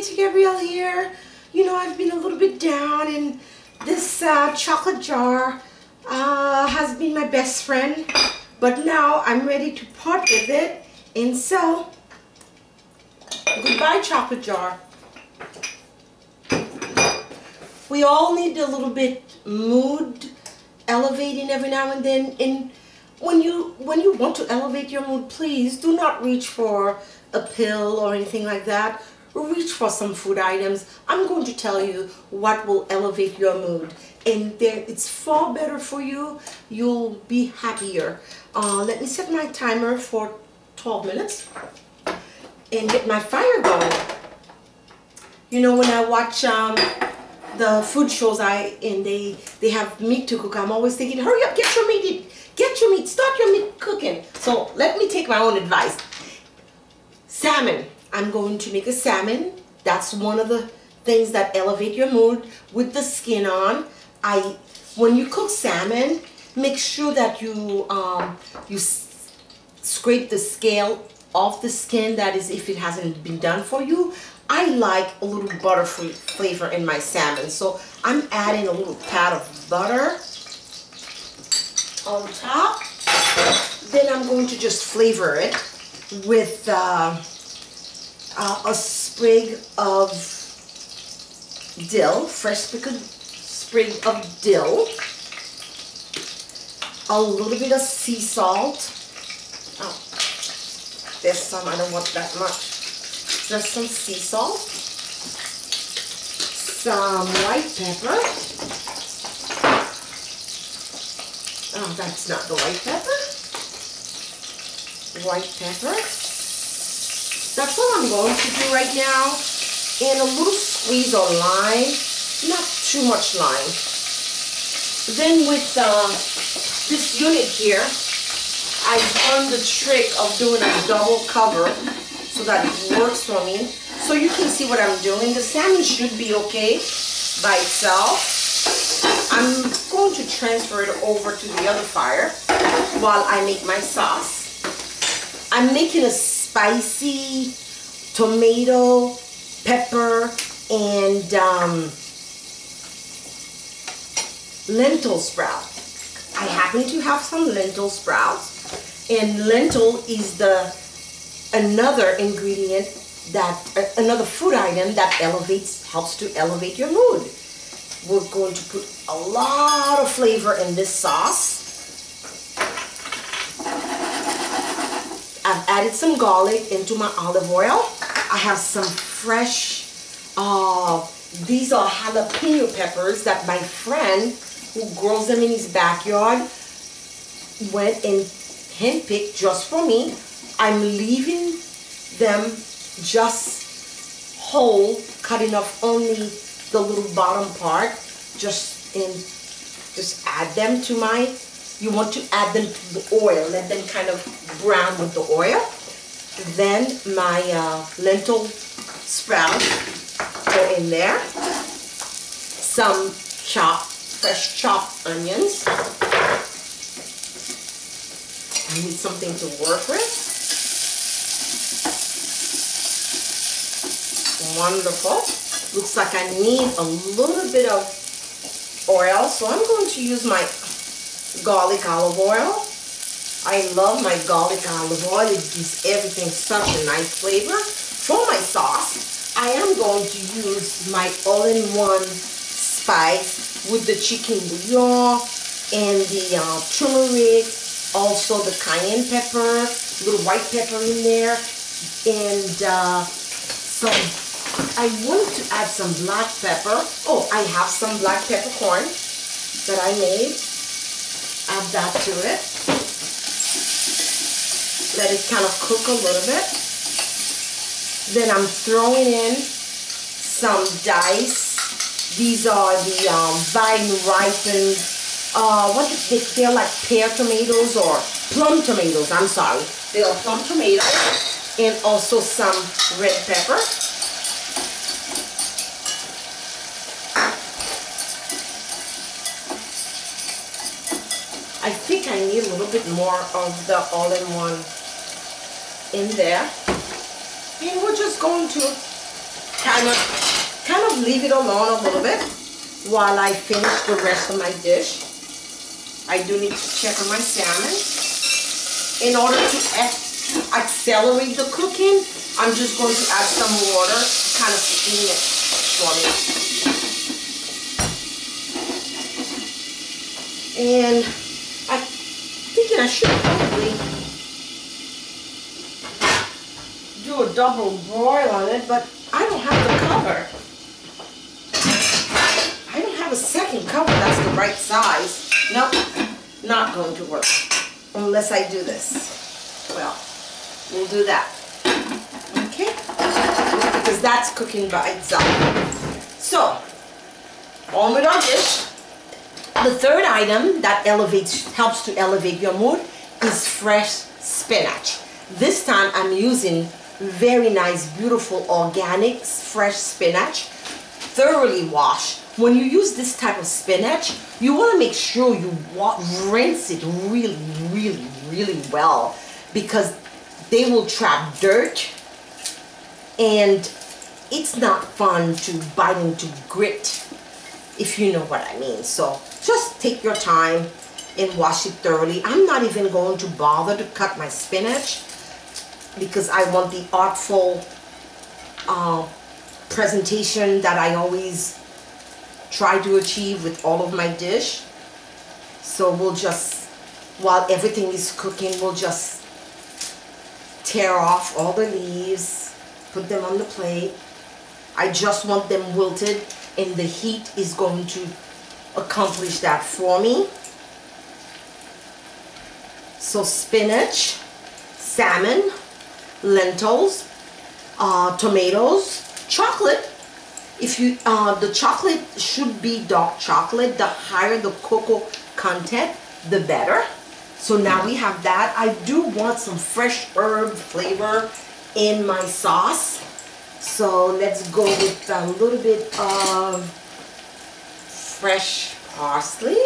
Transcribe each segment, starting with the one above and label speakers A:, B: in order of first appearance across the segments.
A: Auntie Gabrielle here. You know, I've been a little bit down, and this chocolate jar has been my best friend, but now I'm ready to part with it, and so goodbye chocolate jar. We all need a little bit mood elevating every now and then, and when you want to elevate your mood, please do not reach for a pill or anything like that. Reach for some food items. I'm going to tell you what will elevate your mood, and it's far better for you. You'll be happier. Let me set my timer for 12 minutes and get my fire going. You know, when I watch the food shows and they have meat to cook, I'm always thinking, hurry up, get your meat, start your meat cooking. So let me take my own advice. Salmon. I'm going to make a salmon. That's one of the things that elevate your mood with the skin on. When you cook salmon, make sure that you scrape the scale off the skin. That is, if it hasn't been done for you. I like a little butter flavor in my salmon, so I'm adding a little pat of butter on top. Then I'm going to just flavor it with a sprig of dill, fresh pickled sprig of dill, a little bit of sea salt. Oh, there's some, I don't want that much. Just some sea salt, some white pepper. Oh, that's not the white pepper. White pepper. That's all I'm going to do right now. And a little squeeze of lime, not too much lime. Then with this unit here, I've learned the trick of doing a double cover so that it works for me. So you can see what I'm doing. The salmon should be okay by itself. I'm going to transfer it over to the other fire while I make my sauce. I'm making a spicy tomato, pepper, and lentil sprout. I happen to have some lentil sprouts, and lentil is another ingredient another food item that helps to elevate your mood. We're going to put a lot of flavor in this sauce. I've added some garlic into my olive oil. I have some fresh, these are jalapeno peppers that my friend who grows them in his backyard went and handpicked just for me. I'm leaving them just whole, cutting off only the little bottom part, just add them to you want to add them to the oil, let them kind of brown with the oil. Then my lentil sprout go in there. Some fresh chopped onions. I need something to work with. Wonderful. Looks like I need a little bit of oil, so I'm going to use my garlic olive oil. I love my garlic olive oil. It gives everything such a nice flavor. For my sauce, I am going to use my all-in-one spice with the chicken bouillon and the turmeric, also the cayenne pepper, little white pepper in there, and I want to add some black pepper. Oh, I have some black peppercorn that I made. Add that to it. Let it kind of cook a little bit. Then I'm throwing in some dice. These are the vine-ripened, they're like pear tomatoes or plum tomatoes, I'm sorry. They are plum tomatoes. And also some red pepper. I think I need a little bit more of the all-in-one in there. And we're just going to kind of leave it alone a little bit while I finish the rest of my dish. I do need to check on my salmon. In order to accelerate the cooking, I'm just going to add some water to kind of steam it for me. And I'm thinking I should probably do a double broil on it, but I don't have the cover. I don't have a second cover that's the right size. Nope, not going to work unless I do this. Well, we'll do that. Okay? Because that's cooking by itself. So, on with our dish. The third item that helps to elevate your mood is fresh spinach. This time I'm using very nice, beautiful, organic, fresh spinach, thoroughly washed. When you use this type of spinach, you want to make sure you rinse it really, really, really well, because they will trap dirt, and it's not fun to bite into grit, if you know what I mean. So just take your time and wash it thoroughly. I'm not even going to bother to cut my spinach because I want the artful presentation that I always try to achieve with all of my dish. So we'll just, while everything is cooking, we'll just tear off all the leaves, put them on the plate. I just want them wilted, and the heat is going to accomplish that for me. So spinach, salmon, lentils, tomatoes, chocolate. If you the chocolate should be dark chocolate. The higher the cocoa content, the better. So now we have that. I do want some fresh herb flavor in my sauce. So let's go with a little bit of fresh parsley.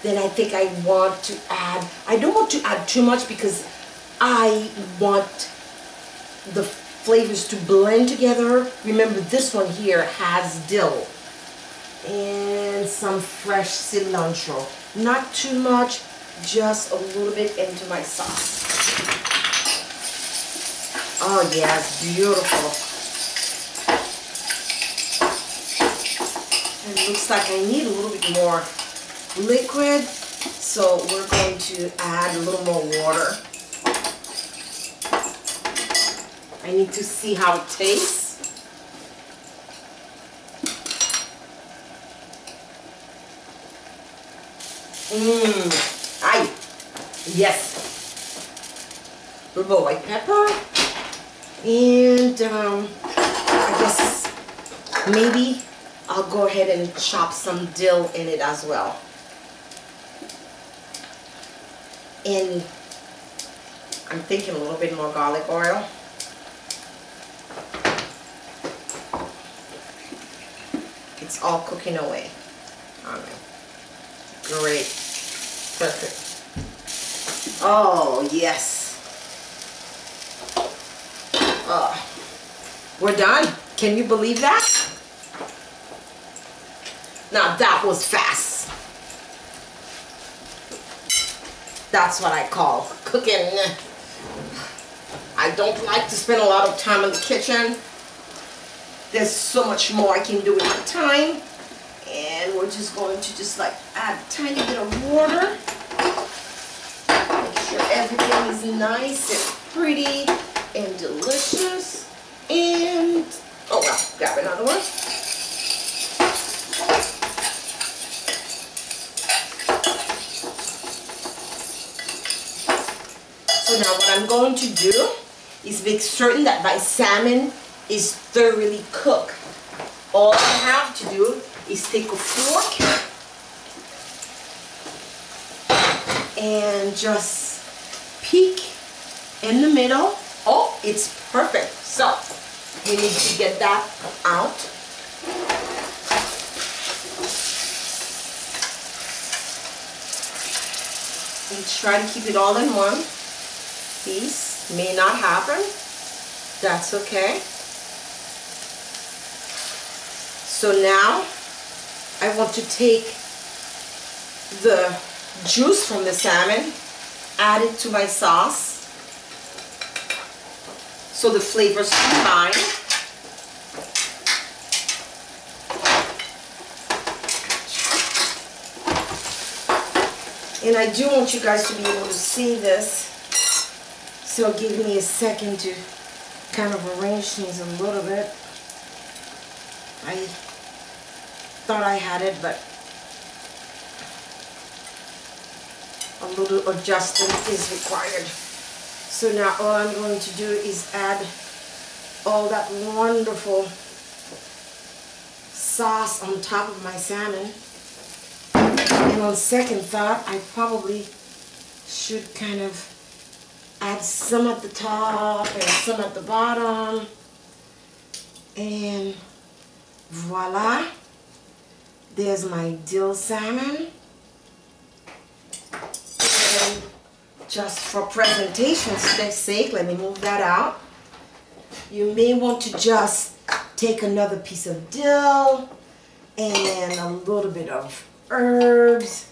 A: Then I think I want to add, I don't want to add too much because I want the flavors to blend together. Remember, this one here has dill and some fresh cilantro. Not too much, just a little bit into my sauce. Oh yes, beautiful. And it looks like I need a little bit more liquid, so we're going to add a little more water. I need to see how it tastes. Aye, yes. A little white pepper, and I guess maybe I'll go ahead and chop some dill in it as well. And I'm thinking a little bit more garlic oil. It's all cooking away. All right. Great. Perfect. Oh, yes. We're done. Can you believe that? Now that was fast. That's what I call cooking. I don't like to spend a lot of time in the kitchen. There's so much more I can do with my time. And we're just going to just like add a tiny bit of water. Make sure everything is nice and pretty and delicious. And, oh well, grab another one. So now what I'm going to do is make certain that my salmon is thoroughly cooked. All I have to do is take a fork and just peek in the middle. Oh, it's perfect. So we need to get that out. And try to keep it all in one piece. May not happen. That's okay. So now I want to take the juice from the salmon, add it to my sauce so the flavors combine. And I do want you guys to be able to see this, so give me a second to kind of arrange things a little bit. I thought I had it, but a little adjustment is required. So now all I'm going to do is add all that wonderful sauce on top of my salmon. And on second thought, I probably should kind of add some at the top and some at the bottom. And voila, there's my dill salmon. And just for presentation's sake, let me move that out. You may want to just take another piece of dill and a little bit of herbs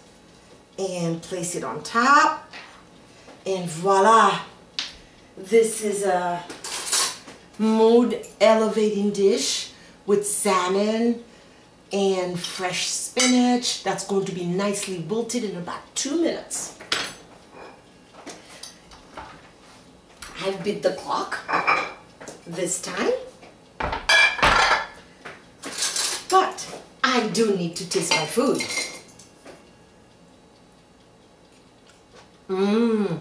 A: and place it on top, and voila, this is a mood elevating dish with salmon and fresh spinach that's going to be nicely wilted in about 2 minutes. I've beat the clock this time, but I do need to taste my food. Mmm.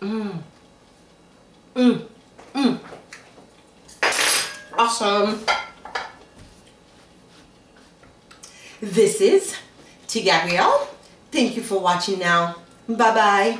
A: Mmm. Mmm. Mmm. Awesome. This is T. Gabrielle. Thank you for watching now. Bye-bye.